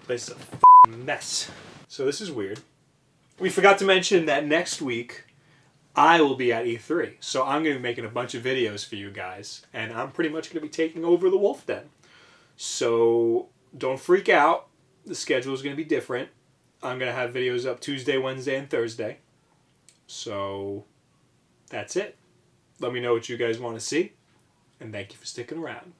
Place is a f***ing mess. So this is weird. We forgot to mention that next week I will be at E3. So I'm going to be making a bunch of videos for you guys. And I'm pretty much going to be taking over the Wulff Den. So don't freak out. The schedule is going to be different. I'm going to have videos up Tuesday, Wednesday, and Thursday. So that's it. Let me know what you guys want to see. And thank you for sticking around.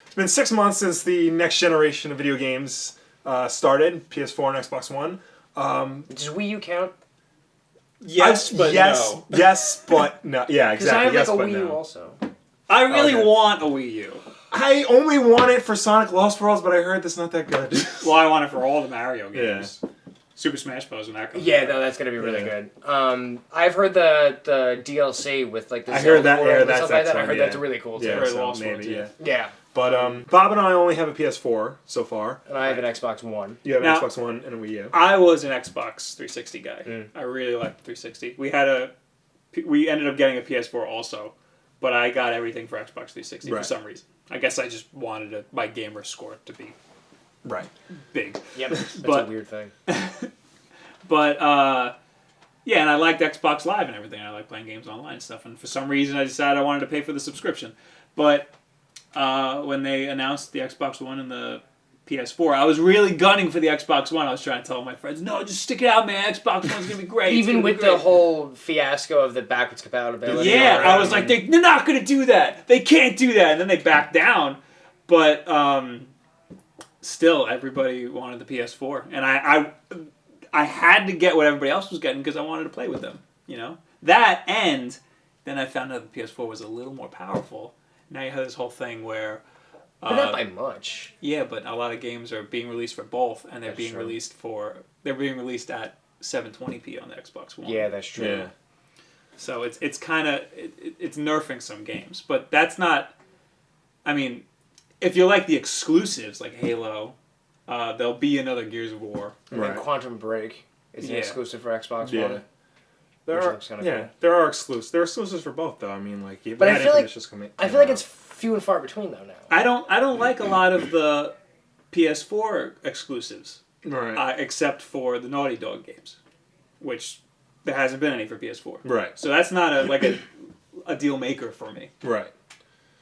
It's been 6 months since the next generation of video games started, PS4 and Xbox One. Does Wii U count? Yes, but no. Yes, but no. Yeah, exactly. Because I have yes, Wii but U no. also. I really want a Wii U. I only want it for Sonic Lost Worlds, but I heard that's not that good. Well, I want it for all the Mario games. Yeah. Super Smash Bros. When that comes out. Yeah, no, that's gonna be really good. I've heard the DLC with like the I heard that. Yeah, and that's stuff like that. I heard yeah. that's really cool too. Yeah, Very so Lost maybe, Worlds, yeah. Yeah. But Bob and I only have a PS4 so far. And I have an Xbox One. You have an Now, Xbox One and a Wii U. I was an Xbox 360 guy. I really liked the 360. We ended up getting a PS4 also, but I got everything for Xbox 360 for some reason. I guess I just wanted my gamer score to be big. Yep, that's a weird thing. But yeah, and I liked Xbox Live and everything. I like playing games online and stuff. And for some reason, I decided I wanted to pay for the subscription. But when they announced the Xbox One and the PS4, I was really gunning for the Xbox One. I was trying to tell my friends, no, just stick it out, man. Xbox One's gonna be great. Even with the whole fiasco of the backwards compatibility. Yeah, I was like, they're not gonna do that. They can't do that. And then they backed down. But still, everybody wanted the PS4, and I had to get what everybody else was getting because I wanted to play with them. You know that, and then I found out the PS4 was a little more powerful. Now you have this whole thing where. But not by much. Yeah, but a lot of games are being released for both, and they're being released at 720p on the Xbox One. Yeah, that's true. Yeah. So it's kind of it's nerfing some games, but that's not. I mean, if you like the exclusives like Halo, there'll be another Gears of War. And then Quantum Break is an exclusive for Xbox One. There are exclusives. There are exclusives for both, though. I mean, like, but I feel like it's few and far between, though. Now I don't like a lot of the PS4 exclusives, except for the Naughty Dog games, which there hasn't been any for PS4. Right. So that's not a deal maker for me. Right.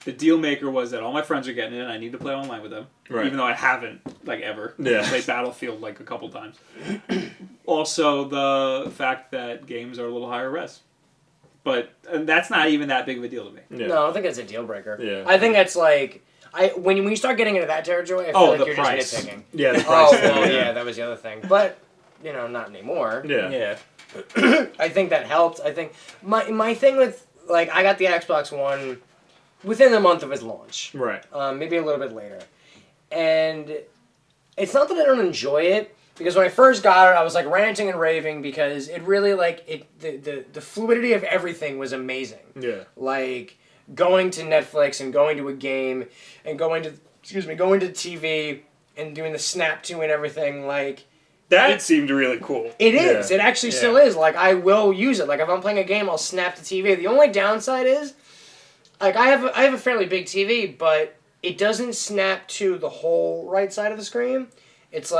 The deal maker was that all my friends are getting it, and I need to play online with them. Right. Even though I haven't, ever. Yeah. I played Battlefield, a couple times. Also, the fact that games are a little higher res. But that's not even that big of a deal to me. Yeah. No, I don't think that's a deal breaker. Yeah. I think that's when you start getting into that territory, I feel like you're price. just nitpicking. Yeah, the price. Yeah, that was the other thing. But, not anymore. Yeah. Yeah. I think that helped. I think my thing with, I got the Xbox One within a month of its launch. Right. Maybe a little bit later. And it's not that I don't enjoy it, because when I first got it, I was ranting and raving because it really the fluidity of everything was amazing. Yeah. Going to Netflix and going to a game and going to TV and doing the snap to and everything that seemed really cool. It is. It actually still is. I will use it. If I'm playing a game, I'll snap to TV. The only downside is I have a fairly big TV, but it doesn't snap to the whole right side of the screen. It's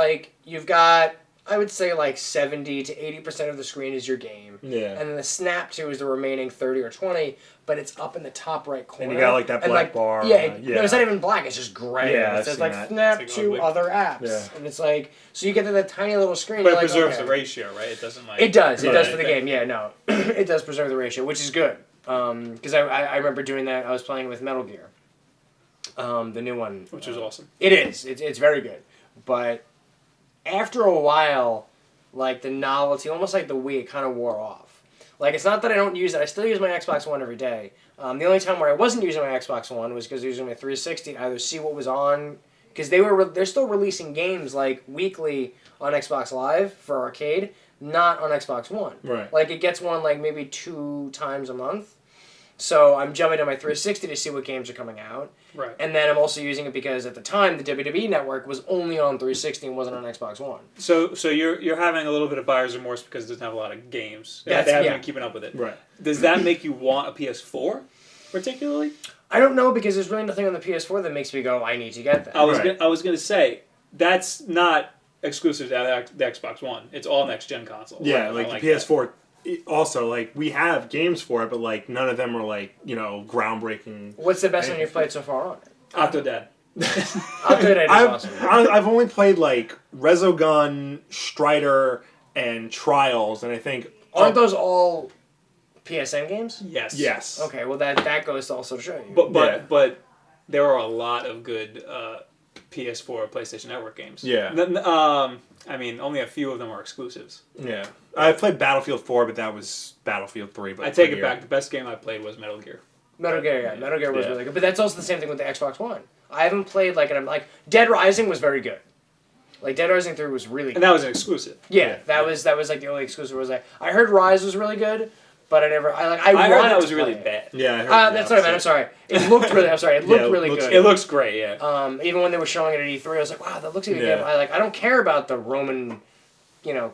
you've got, I would say 70 to 80% of the screen is your game. Yeah. And then the snap to is the remaining 30 or 20, but it's up in the top right corner. And you got that black bar. Yeah, no, it's not even black, it's just gray. Yeah, it says snap to other apps. Yeah. And it's so you get to that tiny little screen. But it preserves the ratio, right? It doesn't It does. It does for the game. Yeah, no. It does preserve the ratio, which is good. Because I remember doing that. I was playing with Metal Gear. The new one. Which is awesome. It is. It's very good. But after a while, the novelty, almost like the Wii, it kind of wore off. It's not that I don't use it. I still use my Xbox One every day. The only time where I wasn't using my Xbox One was because I was using my 360 to either see what was on, because they're still releasing games weekly on Xbox Live for arcade, not on Xbox One. Right. It gets one maybe 2 times a month. So I'm jumping to my 360 to see what games are coming out. Right. And then I'm also using it because at the time the WWE Network was only on 360 and wasn't on Xbox One. So you're having a little bit of buyer's remorse because it doesn't have a lot of games. They haven't been keeping up with it. Right. Does that make you want a PS4? particularly. I don't know because there's really nothing on the PS4 that makes me go, I need to get that. I was gonna say that's not exclusive to the Xbox One. It's all next gen consoles. Yeah, like the PS4. Also, like we have games for it, but like none of them are like groundbreaking. What's the best one you've played so far on it? Octodad. Octodad is awesome. I've only played like Resogun, Strider, and Trials, and I think aren't those all PSN games? Yes. Yes. Okay, well that goes to also show you. But there are a lot of good PS4 PlayStation Network games. Yeah. I mean, only a few of them are exclusives. Yeah. I played Battlefield 4, but that was Battlefield 3. But I take it back. The best game I played was Metal Gear. Metal Gear was really good. But that's also the same thing with the Xbox One. I haven't played Dead Rising was very good. Like Dead Rising 3 was really good. And that was an exclusive. Yeah, that was like the only exclusive. I heard Rise was really good, but I heard that was really bad. Yeah, I heard that's what I meant. I'm sorry. It looked really. I'm sorry. It looked really good. It looks great. Yeah. Even when they were showing it at E3, I was like, wow, that looks like a game. I don't care about the Roman,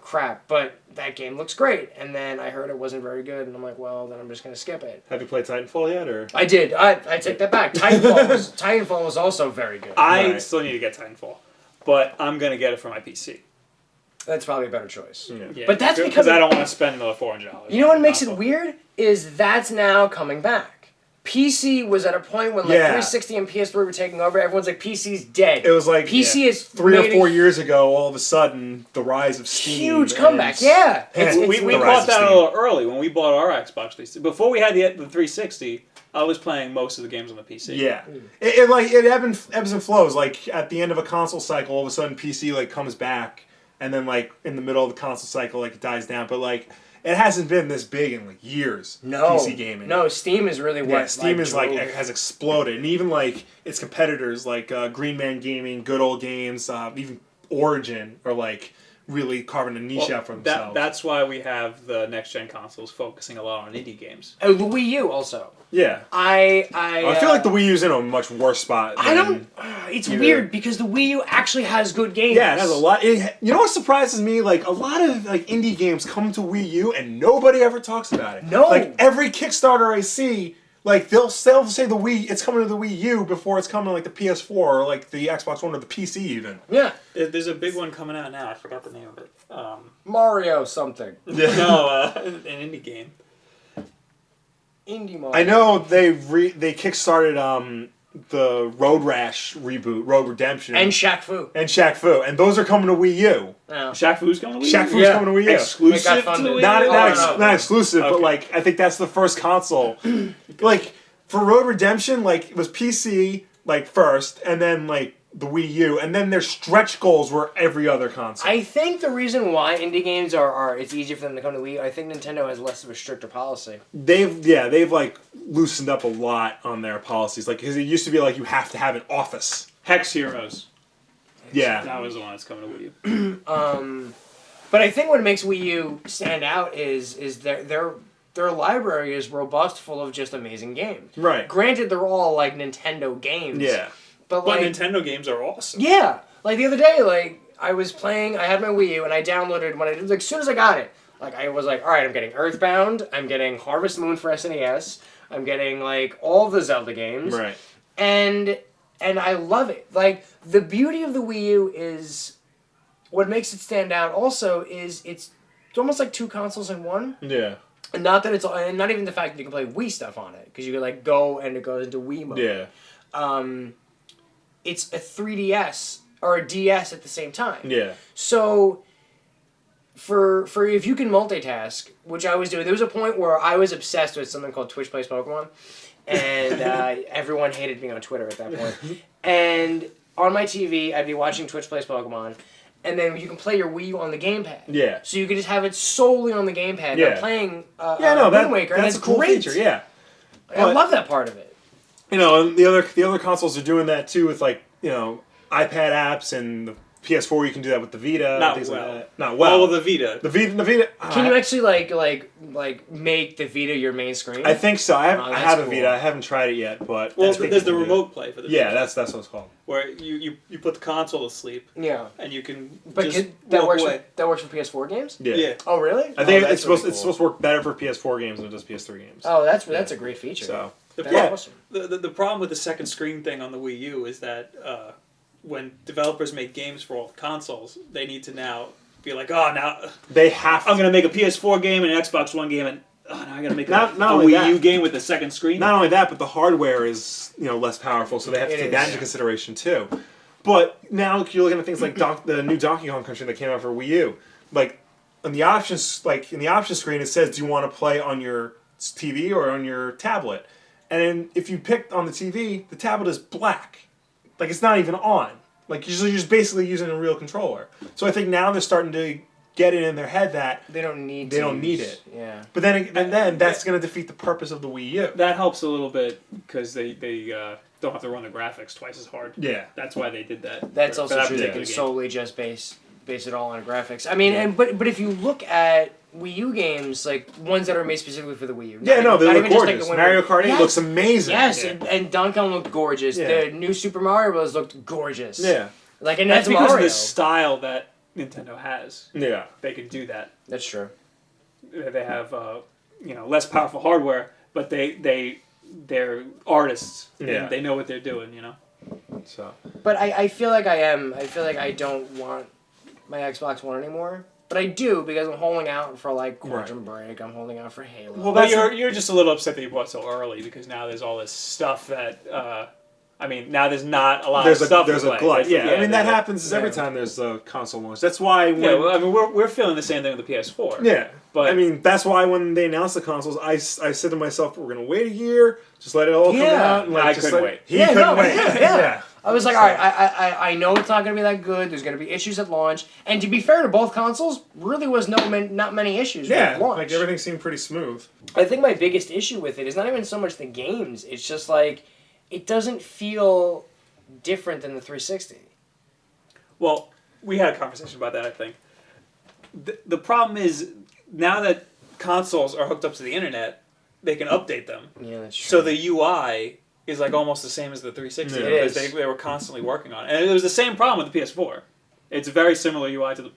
crap, but that game looks great. And then I heard it wasn't very good, and I'm like, well, then I'm just gonna skip it. Have you played Titanfall yet, or? I did. I take that back. Titanfall was also very good. I still need to get Titanfall, but I'm gonna get it for my PC. That's probably a better choice. Yeah, but that's because I don't want to spend another $400. You know what makes it weird is that's now coming back. PC was at a point when 360 and PS3 were taking over. Everyone's like, PC's dead. It was like PC is 3 or 4 years ago. All of a sudden, the rise of Steam. Huge comeback. Yeah, we caught that a little early when we bought our Xbox 360. Before we had the 360. I was playing most of the games on the PC. Yeah, it ebbs and flows. Like at the end of a console cycle, all of a sudden PC comes back, and then in the middle of the console cycle, it dies down. But it hasn't been this big in years. No, PC gaming. No, Steam is really what. Steam is has exploded, and even its competitors Green Man Gaming, Good Old Games, even Origin are really carving a niche out for themselves. That's why we have the next gen consoles focusing a lot on indie games. Oh, the Wii U also. Yeah. I feel like the Wii U's in a much worse spot. It's weird because the Wii U actually has good games. Yeah, it has a lot. You know what surprises me? A lot of indie games come to Wii U and nobody ever talks about it. No. Every Kickstarter I see, they'll say the Wii, it's coming to the Wii U before it's coming to the PS4 or the Xbox One or the PC even. Yeah. There's a big one coming out now. I forgot the name of it. Mario something. No, an indie game. Indie Mario. I know they kickstarted the Road Rash reboot, Road Redemption, and Shaq Fu, and those are coming to Wii U. Oh. Shaq Fu's coming to Wii U. Shaq Fu's coming to Wii U. Exclusive to Wii U. Not exclusive, but I think that's the first console. For Road Redemption, it was PC first, and then the Wii U, and then their stretch goals were every other console. I think the reason why indie games are it's easier for them to come to Wii U, I think Nintendo has less of a stricter policy. They've loosened up a lot on their policies. Because it used to be you have to have an office. Hex Heroes. Yeah. That was the one that's coming to Wii U. But I think what makes Wii U stand out is their library is robust, full of just amazing games. Right. Granted, they're all Nintendo games. Yeah. But Nintendo games are awesome. Yeah. The other day, I was playing, I had my Wii U, and I downloaded, as soon as I got it, I was all right, I'm getting Earthbound, I'm getting Harvest Moon for SNES, I'm getting, all the Zelda games. Right. And I love it. The beauty of the Wii U is, what makes it stand out also is it's almost like two consoles in one. Yeah. And not that and not even the fact that you can play Wii stuff on it, because you could, go and it goes into Wii mode. Yeah. It's a 3DS or a DS at the same time. Yeah. So, for if you can multitask, which I was doing, there was a point where I was obsessed with something called Twitch Plays Pokemon, and everyone hated me on Twitter at that point. And on my TV, I'd be watching Twitch Plays Pokemon, and then you can play your Wii U on the gamepad. Yeah. So you can just have it solely on the gamepad. Yeah. I'm playing Wind Waker, that's and it's a cool great. feature. Yeah. I love that part of it. And the other consoles are doing that too with iPad apps and the PS4. You can do that with the Vita. Not things well. Like that. Not well. Oh, the Vita. The Vita. Can you actually make the Vita your main screen? I think so. I have a cool. Vita. I haven't tried it yet, but there's the remote play for the Vita. Yeah, that's what it's called. Where you put the console to sleep. Yeah. And you can that works for PS4 games? Yeah. Oh really? I think it's supposed to work better for PS4 games than it does PS3 games. Oh, that's a great feature. So That's awesome. The problem with the second screen thing on the Wii U is that when developers make games for all consoles, they need to now be like, oh, now They have. I'm going to make a PS4 game and an Xbox One game, and now I got to make Not a only Wii that. U game with the second screen. Not only that, but the hardware is less powerful, so they have to take that into consideration too. But now you're looking at things like the new Donkey Kong Country that came out for Wii U. Like in the options screen, it says, "Do you want to play on your TV or on your tablet?" And if you pick on the TV, the tablet is black, like it's not even on. Like you're just basically using a real controller. So I think now they're starting to get it in their head that They don't need it. Yeah. But then that's going to defeat the purpose of the Wii U. That helps a little bit because they don't have to run the graphics twice as hard. Yeah. That's why they did that. That's for also that true. They particular can game. solely just base it all on graphics. I mean, but if you look at Wii U games, like ones that are made specifically for the Wii U. Yeah, no, they look gorgeous. Just like Mario Kart 8 yes, looks amazing. Yes, Yeah. and Donkey Kong looked gorgeous. Yeah. The new Super Mario Bros. Looked gorgeous. Yeah. Like, and That's that's because Mario. of the style that Nintendo has. Yeah. They can do that. That's true. They have less powerful hardware, but they're artists. Yeah. They know what they're doing. So. But I feel like I feel like I don't want my Xbox One anymore. But I do because I'm holding out for like Quantum Break. I'm holding out for Halo. Well, But you're just a little upset that you bought so early because now there's all this stuff that. Now there's not a lot of stuff. There's to a play. glut. Yeah, I mean that there's happens every time there's a console launch. That's why when we're feeling the same thing with the PS4. yeah, but I mean that's why when they announced the consoles, I said to myself, we're gonna wait a year, just let it all come out. And, I couldn't wait. He couldn't wait. Yeah. I was like, all right, I know it's not going to be that good. There's going to be issues at launch. And to be fair to both consoles, really was not many issues Yeah, with launch. like everything seemed pretty smooth. I think my biggest issue with it is not even so much the games. It's just like, it doesn't feel different than the 360. Well, we had a conversation about that, I think. The problem is, now that consoles are hooked up to the internet, they can update them. Yeah, that's true. So the UI is like almost the same as the 360 Yeah. because they were constantly working on it. And it was the same problem with the PS4. It's a very similar UI to the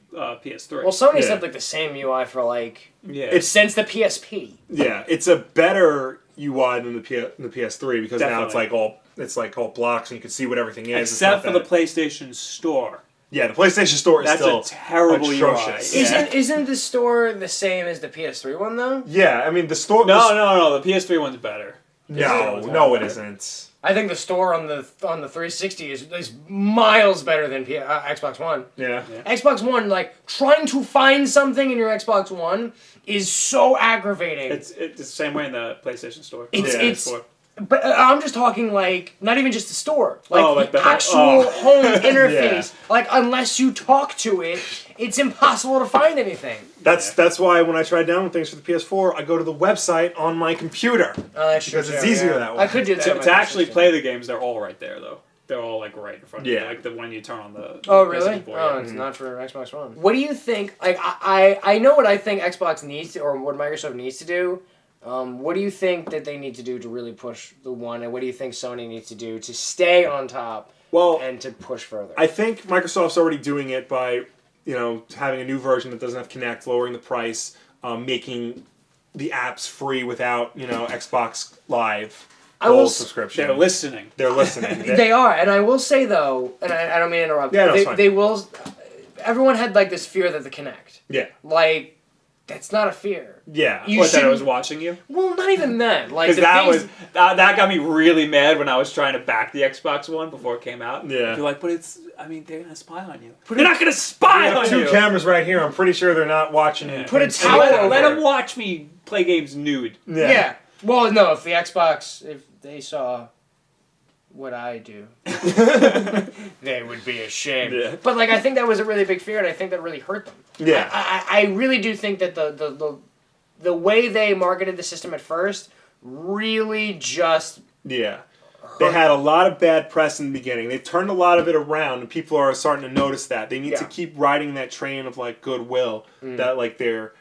PS3. Well, Sony Yeah. said like the same UI for like yeah. since the PSP. Yeah, it's a better UI than the PS3 because now it's like all blocks and you can see what everything is. Except for the PlayStation Store. Yeah, the PlayStation Store is That's still a terrible atrocious. UI. Yeah. Isn't the store the same as the PS3 one though? Yeah, I mean the store. No. The PS3 one's better. No, it isn't. I think the store on the 360 is miles better than Xbox One. Yeah. Xbox One, like trying to find something in your Xbox One is so aggravating. It's the same way in the PlayStation Store. It's but I'm just talking like not even just the store, like the whole- actual home interface. Like unless you talk to it, it's impossible to find anything. That's why when I try to download things for the PS4, I go to the website on my computer. Oh, that's true. Because it's easier that way. I could do that. To actually play the games, they're all right there, though. They're all like right in front of you, Yeah. like the one you turn on the. Oh really? PlayStation 4, Oh, yeah. it's not for Xbox One. What do you think? Like I know what I think Xbox needs to, or what Microsoft needs to do. What do you think that they need to do to really push the One, and what do you think Sony needs to do to stay on top and to push further? I think Microsoft's already doing it by, having a new version that doesn't have Kinect, lowering the price, making the apps free without, Xbox Live subscription. They're listening. They're listening. They are, and I will say though, and I don't mean to interrupt. Yeah, no, it's fine. They will. Everyone had like this fear that the Kinect. Yeah. Like, that's not a fear. Yeah. You What, that I shouldn't- was watching you? Well, not even that. Like Because the that things- that got me really mad when I was trying to back the Xbox One before it came out. Yeah. You're like, but they're gonna spy on you. They're not gonna spy on Two you. cameras right here. I'm pretty sure they're not watching. Yeah. Put a and towel seeing over Let it. them watch me play games nude. Yeah. Well, no. If the Xbox, if they saw what I do, they would be ashamed. Yeah. But like, I think that was a really big fear, and I think that really hurt them. Yeah. I really do think that the way they marketed the system at first really just Yeah. They had a lot of bad press in the beginning. They've turned a lot of it around, and people are starting to notice that. They need to keep riding that train of like goodwill that like they're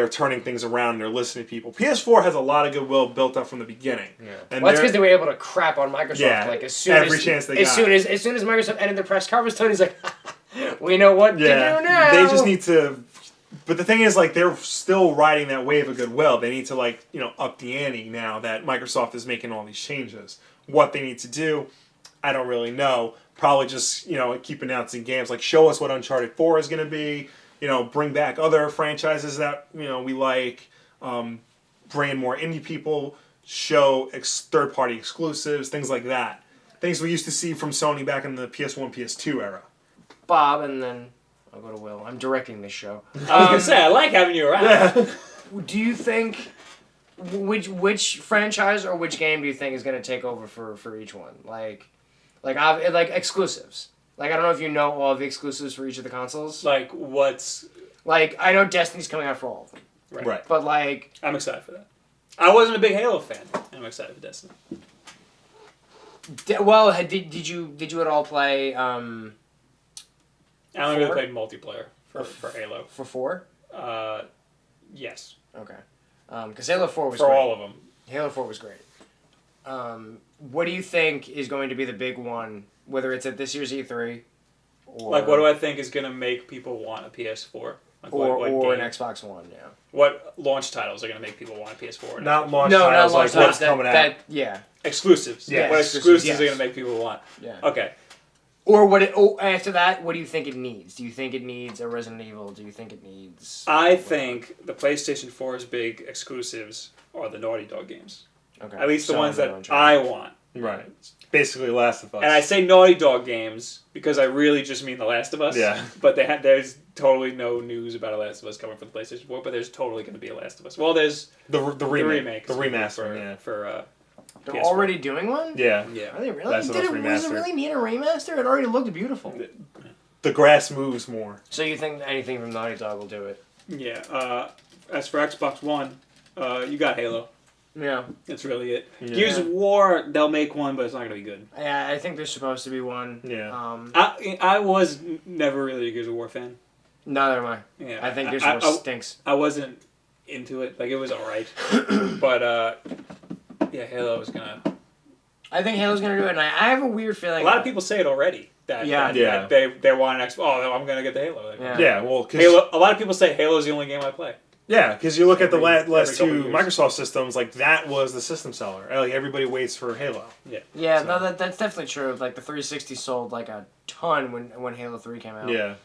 turning things around and they're listening to people. PS4 has a lot of goodwill built up from the beginning. Yeah. And Well, that's because they were able to crap on Microsoft like as soon every as chance they as got. soon as Microsoft ended their press conference, Tony's like, we know what to do now. They just need to But the thing is, like, they're still riding that wave of goodwill. They need to, like, up the ante now that Microsoft is making all these changes. What they need to do, I don't really know. Probably just, keep announcing games. Like, show us what Uncharted 4 is going to be. Bring back other franchises that, we like. Bring in more indie people. Show third-party exclusives. Things like that. Things we used to see from Sony back in the PS1, PS2 era. Bob, and then I'll go to Will. I'm directing this show. I was gonna say I like having you around. Yeah. Do you think which franchise or which game do you think is going to take over for each one? Like exclusives. Like, I don't know if you know all the exclusives for each of the consoles. Like what's Like, I know Destiny's coming out for all of them. Right. But like, I'm excited for that. I wasn't a big Halo fan. I'm excited for Destiny. well, did you at all play I only really played multiplayer for Halo. for 4? Yes. Okay. Because Halo 4 was For great. all of them. Halo 4 was great. What do you think is going to be the big one, whether it's at this year's E3 or Like, what do I think is going to make people want a PS4? Like, or an game? Xbox One? Yeah. What launch titles are going to make people want a PS4? And Not Xbox? launch No, titles, not launch like what's titles. coming out. That yeah. Exclusives. Yeah, What exclusives, exclusives are yes. going to make people want? Yeah. Okay. Or after that, what do you think it needs? Do you think it needs a Resident Evil? Do you think it needs? I think the PlayStation 4's big exclusives are the Naughty Dog games. Okay. At least the So ones I'm that going I want. Right. Basically Last of Us. And I say Naughty Dog games because I really just mean The Last of Us. Yeah. But there's totally no news about a Last of Us coming for the PlayStation 4, but there's totally going to be a Last of Us. Well, there's the remake. remake. The remaster, yeah. For They're PS4. already doing one? Yeah. Yeah. Are they really? Last of Us Does it remaster. really need a remaster? It already looked beautiful. The grass moves more. So you think anything from Naughty Dog will do it? Yeah. As for Xbox One, you got Halo. Yeah. That's really it. Yeah. Gears of War, they'll make one, but it's not going to be good. Yeah, I think there's supposed to be one. Yeah. I was never really a Gears of War fan. Neither am I. Yeah, I think Gears of War stinks. I wasn't into it. Like, it was alright. But, yeah, Halo was gonna... I think Halo's gonna do it, and I have a weird feeling. A lot of people say it already. That they want an Xbox. Oh, I'm gonna get the Halo. Like, Yeah. Well, Halo. A lot of people say Halo's the only game I play. yeah, because you look at the Every last couple two years. Microsoft systems, like that was the system seller. Like everybody waits for Halo. Yeah, So- no, that's definitely true. Like the 360 sold like a ton when Halo 3 came out. Yeah.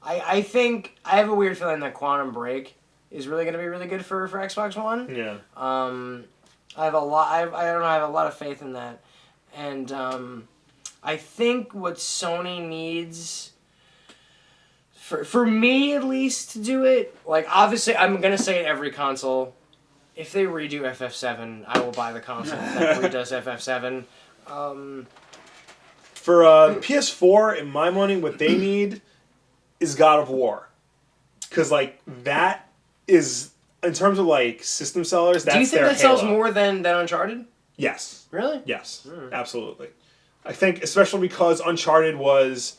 I think I have a weird feeling that Quantum Break is really going to be really good for Xbox One. Yeah. I have a lot. I don't know. I have a lot of faith in that, and I think what Sony needs, for me at least, to do it. Like obviously, I'm gonna say it every console. If they redo FF7, I will buy the console that redoes FF7. For PS4, in my money, what they need is God of War, because like that is in terms of like system sellers. That's Do you think their that sells Halo. more than Uncharted? Yes. Really? Yes. Absolutely. I think especially because Uncharted was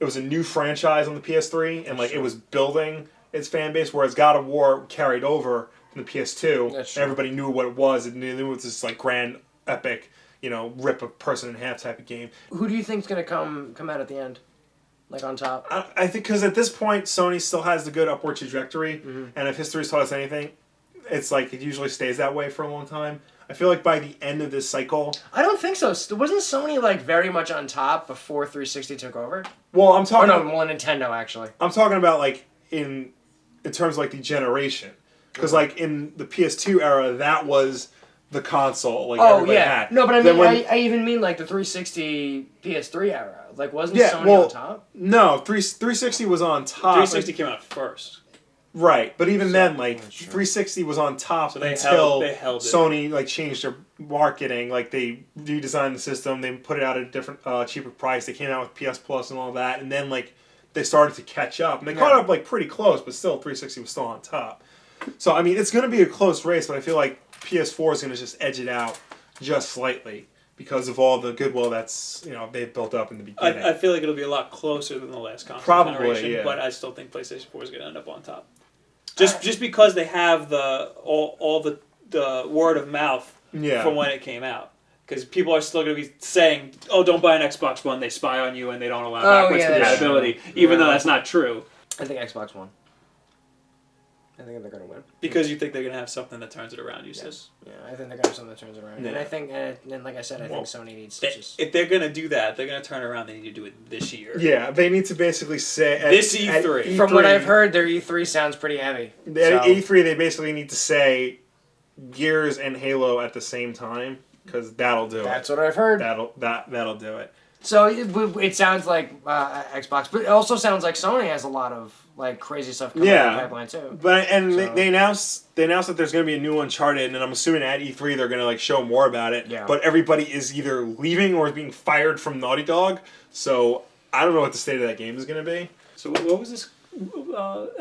a new franchise on the PS3 and like it was building its fan base, whereas God of War carried over from the PS2. That's And true. everybody knew what it was. It knew it was this like grand, epic, rip a person in half type of game. Who do you think's gonna come out at the end, like on top? I think because at this point Sony still has the good upward trajectory, and if history's taught us anything, it's like it usually stays that way for a long time. I feel like by the end of this cycle, I don't think so. Wasn't Sony like very much on top before 360 took over? well, I'm Oh talking. no, well Nintendo actually. I'm talking about like in terms of like the generation, because like in the PS2 era, that was the console like Oh everybody yeah, had. no, but I Then mean, when- I even mean like the 360 PS3 era. Like, wasn't Yeah, Sony well, on top? no, 360 was on top. 360 came out first. Right, but even then, like that's true. 360 was on top So they until held it. Sony like changed their marketing. Like they redesigned the system, they put it out at a different, cheaper price. They came out with PS Plus and all that, and then like they started to catch up, and they caught up like pretty close, but still 360 was still on top. So I mean, it's going to be a close race, but I feel like PS4 is going to just edge it out just slightly because of all the goodwill that's they've built up in the beginning. I feel like it'll be a lot closer than the last console Probably, generation, yeah. but I still think PlayStation 4 is going to end up on top. Just because they have all the word of mouth Yeah. from when it came out. Because people are still going to be saying, "Oh, don't buy an Xbox One. They spy on you and they don't allow backwards yeah, that's compatibility," even though that's not true. I think Xbox One. I think they're going to win. Because you think they're going to have something that turns it around, you said? Yes. Yeah, I think they're going to have something that turns it around. Yeah. And I think, and like I said, I think Sony needs to just... If they're going to do that, they're going to turn it around, they need to do it this year. Yeah, they need to basically say... This E3. From what I've heard, their E3 sounds pretty heavy. At So- E3, they basically need to say Gears and Halo at the same time, because that'll do That's it. what I've heard. That'll do it. So it sounds like Xbox, but it also sounds like Sony has a lot of like crazy stuff coming in the pipeline too. But So- they announced that there's going to be a new Uncharted, and I'm assuming at E3 they're going to like show more about it. Yeah. But everybody is either leaving or is being fired from Naughty Dog, so I don't know what the state of that game is going to be. So what was this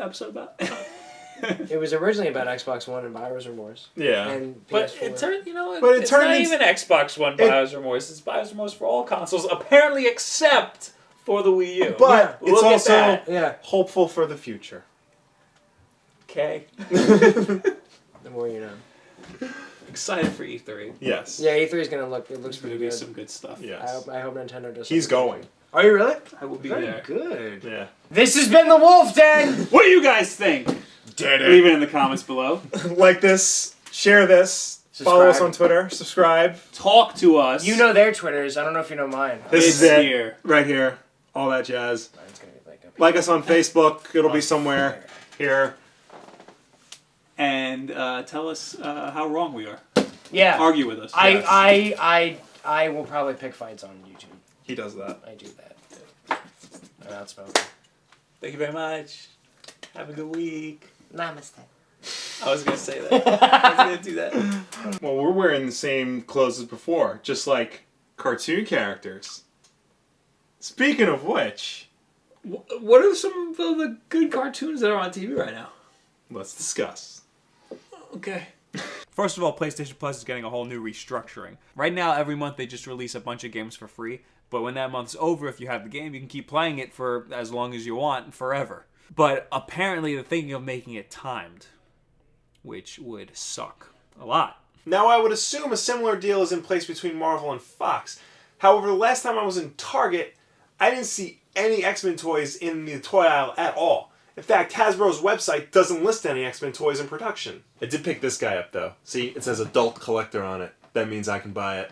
episode about? It was originally about Xbox One and Buyer's Remorse. Yeah. And PS4. But it turned, But it's turned not into- even Xbox One Buyer's Remorse. It's Buyer's Remorse for all consoles, apparently except for the Wii U. But Yeah, it's look at also that. Yeah. hopeful for the future. Okay. The more you know. Excited for E3. Yes. Yeah, E3 is gonna look. It looks There's going pretty to be good. some good stuff. Yes. I hope Nintendo does. He's something going. good. Are you really? I will be Very there. good. Yeah. This has been the Wulff Den. What do you guys think? Did Leave it in the comments below. Like this, share this, follow us Subscribe. on Twitter, subscribe. Talk to us. You know their Twitters. I don't know if you know mine. This It's is it. here. Right here. All that jazz. Mine's gonna be like up Like us on Facebook. It'll be somewhere here. And tell us how wrong we are. Yeah. Argue with us. I will probably pick fights on YouTube. He does that. I do that. I'm outspoken. Thank you very much. Have a good week. Namaste. I was going to say that. I was going to do that. Well, we're wearing the same clothes as before, just like cartoon characters. Speaking of which, What are some of the good cartoons that are on TV right now? let's discuss. Okay. First of all, PlayStation Plus is getting a whole new restructuring. Right now, every month they just release a bunch of games for free. But when that month's over, if you have the game, you can keep playing it for as long as you want, forever. But apparently they're thinking of making it timed, which would suck a lot. Now, I would assume a similar deal is in place between Marvel and Fox. However, the last time I was in Target, I didn't see any X-Men toys in the toy aisle at all. In fact, Hasbro's website doesn't list any X-Men toys in production. I did pick this guy up, though. See, it says Adult Collector on it. That means I can buy it.